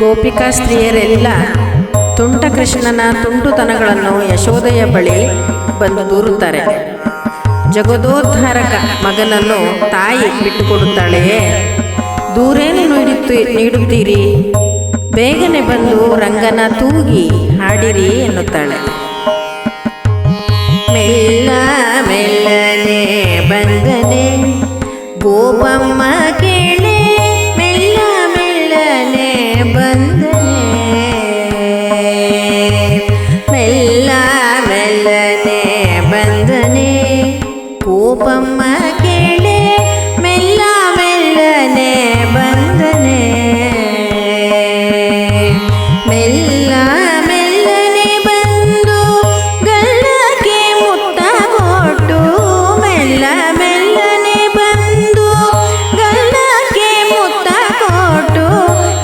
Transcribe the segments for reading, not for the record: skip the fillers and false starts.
ಗೋಪಿಕಾ ಸ್ತ್ರೀಯರೆಲ್ಲ ತುಂಟ ಕೃಷ್ಣನ ತುಂಟುತನಗಳನ್ನು ಯಶೋದೆಯ ಬಳಿ ಬಂದು ದೂರುತ್ತಾರೆ. ಜಗದೋದ್ಧಾರಕ ಮಗನನ್ನು ತಾಯಿ ಬಿಟ್ಟುಕೊಡುತ್ತಾಳೆಯೇ? ದೂರೇನು ನೀಡುತ್ತೀರಿ? ಬೇಗನೆ ಬಂದು ರಂಗನ ತೂಗಿ ಹಾಡಿರಿ ಎನ್ನುತ್ತಾಳೆ. ಮೆಲ್ಲ ಮೆಲ್ಲನೆ ಬಂದನೆ ಗೋಪಮ್ಮ ಕೇಳೆ, ಮೆಲ್ಲ ಮೆಲ್ಲನೆ ಬಂದನೆ, ಮೆಲ್ಲ ಮೆಲ್ಲನೆ ಬಂದನೆ ಗೋಪಮ್ಮ ಕೇಳೆ, ಮೆಲ್ಲ ಮೆಲ್ಲನೆ ಬಂದನೆ, ಮೆಲ್ಲ ಮೆಲ್ಲನೆ ಬಂದು ಗಲ್ಲಕ್ಕೆ ಮುತ್ತ ಕೊಟ್ಟು, ಮೆಲ್ಲ ಮೆಲ್ಲನೆ ಬಂದು ಗಲ್ಲಕ್ಕೆ ಮುತ್ತ ಕೊಟ್ಟು,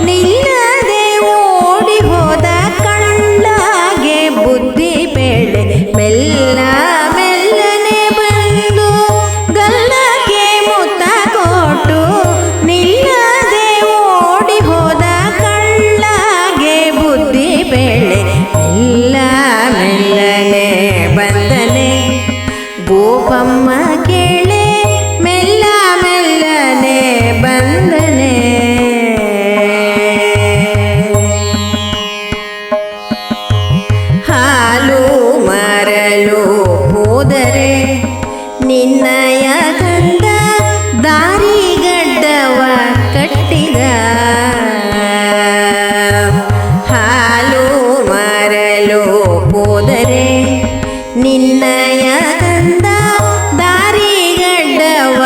ನಿಲ್ಲದೆ ಓಡಿ ಹೋದ ಕಳ್ಳಗೆ ಬುದ್ಧಿ ಬೇಳೆ. ಮೆಲ್ಲ ಮೆಲ್ಲನೆ ಬಂದು ಗಲ್ಲಕ್ಕೆ ಮುತ್ತ ಕೊಟ್ಟು, ನಿಲ್ಲದೆ ಓಡಿ ಹೋದ ಕಳ್ಳಗೆ ಬುದ್ಧಿ ಬೇಳೆ. ಮೆಲ್ಲ ಮೆಲ್ಲನೆ ಬಂದನೆ ಗೋಪಮ್ಮ ಕೇಳೆ, ಮೆಲ್ಲ ಮೆಲ್ಲನೆ ಬಂದನೆ. ಹಾಲು ಮರಲು ಹೋದರೆ ನಿನ್ನಯ ಕಂದ ದಾರಿಗಡ್ಡವ ಕಟ್ಟಿದ, ಹಾಲು ಮರಲು ಹೋದರೆ ನಿನ್ನಯ ಕಂದ ದಾರಿಗಡ್ಡವ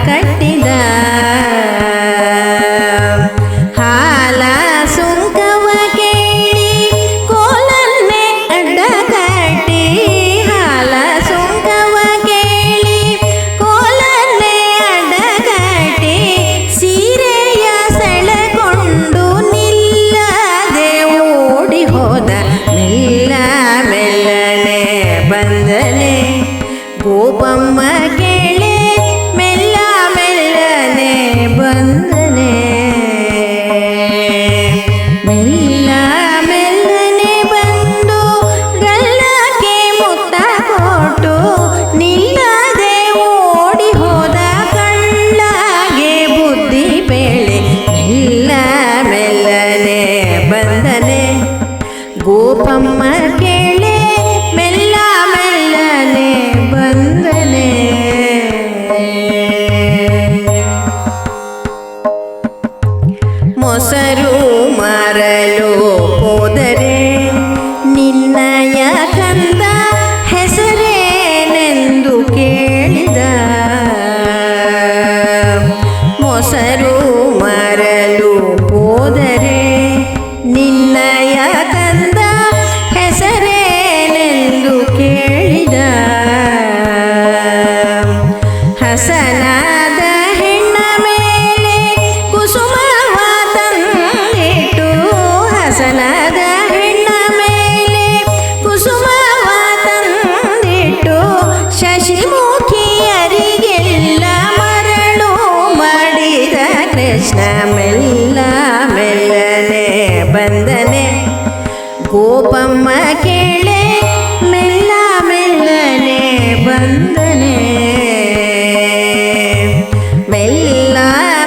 ಕಟ್ಟಿದ, ಹಾಲ ಸುಂಕವ ಕೇಳಿ ಕೋಲನ್ನೇ ಅಡ್ಡ ಕಟ್ಟಿ, ಹಾಲ ಸುಂಕವ ಕೇಳಿ ಕೋಲನ್ನೇ ಅಡ್ಡ ಕಟ್ಟಿ, ಸೀರೆಯ ಸೆಳೆಕೊಂಡು ನಿಲ್ಲದೆ ಓಡಿ ಹೋದ. ಮೆಲ್ಲ ಮೆಲ್ಲನೆ ಬಂದನೆ ಗೋಪಮ್ಮ ಕೇಳೆ, ಮೆಲ್ಲ ಮೆಲ್ಲನೆ ಬಂದನೆ, ಮೆಲ್ಲ ಮೆಲ್ಲನೆ ಬಂದು ಗಲ್ಲಕ್ಕೆ ಮುತ್ತ ಕೊಟ್ಟು, ನಿಲ್ಲದೆ ಓಡಿ ಹೋದ ಕಳ್ಳಗೆ ಬುದ್ಧಿ ಬೇಳೆ. ಮೆಲ್ಲ ಮೆಲ್ಲನೆ ಬಂದನೆ ಗೋಪಮ್ಮ ಕೇಳೆ, ಮೆಲ್ಲ ಮೆಲ್ಲನೆ ಬಂದನೆ. ಮೊಸರು ಮರಲು ಹೋದರೆ ನಿನ್ನಯ ಕಂದ ಹೆಸರೇನೆಂದು ಕೇಳಿದ, ಮೊಸರು ಮರಲು ಹೋದರೆ ನಿನ್ನಯ ಕಂದ ಹೆಸರೇನೆಂದು ಕೇಳಿದ, ಹಸನಾದ ಹೆಣ್ಣ ಮೇಲೆ ಕುಸುಮವ ತಂದಿಟ್ಟು, ಹಸನಾದ ಹೆಣ್ಣ ಮೇಲೆ ಕುಸುಮವ ತಂದಿಟ್ಟು, ಶಶಿಮುಖಿಯರಿಗೆಲ್ಲ ಮರಳು ಮಾಡಿದ ಕೃಷ್ಣ. ಮೆಲ್ಲ ಮೆಲ್ಲನೆ ಬಂದನೆ ಗೋಪಮ್ಮ ಕೇಳೆ, ಮೆಲ್ಲ ಮೆಲ್ಲನೆ ಬಂದನೆ, ಮೆಲ್ಲ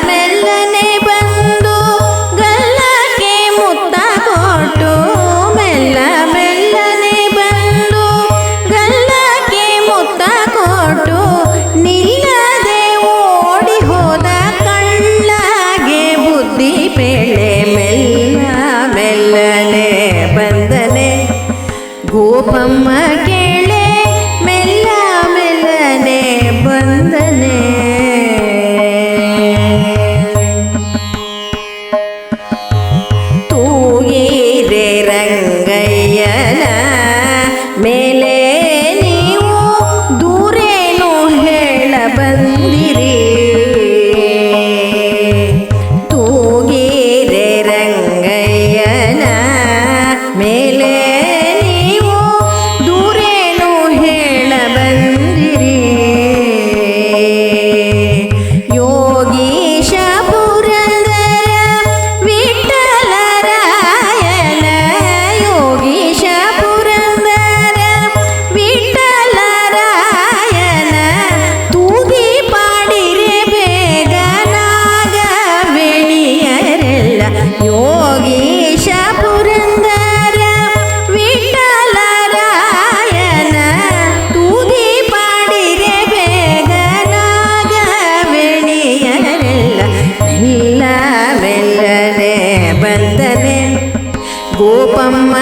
ಮೆಲ್ಲನೆ ಬಂದು ಗಲ್ಲಕ್ಕೆ ಮುತ್ತ ಕೊಟ್ಟು, ಮೆಲ್ಲ ಮೆಲ್ಲನೆ ಬಂದು ಗಲ್ಲಕ್ಕೆ ಮುತ್ತ ಕೊಟ್ಟು, ನಿಲ್ಲದೆ ಓಡಿ ಹೋದ ಕಳ್ಳಗೆ ಬುದ್ಧಿ ಬೇಳೆ. ಮೆಲ್ಲ ಮೆಲ್ಲನೆ ಬಂದನೆ ಗೋಪಮ್ಮ ಕೇಳೆ, ಮೆಲ್ಲ ಮೆಲ್ಲನೆ ಬಂದನೆ. ತೂಗಿರೆ ರಂಗಯ್ಯನ ಮೇಲೆ ನೀವು ದೂರೇನು ಹೇಳ ಬಂದಿರಿ, ತೂಗಿರೆ ರಂಗಯ್ಯನ ಮೇಲೆ ನೀವು ದೂರೇನು ಹೇಳ ಬಂದಿರಿ, ಯೋಗೀಶ ಪುರಂದರ ವಿಠಲರ ಗೋಪಮ್ಮ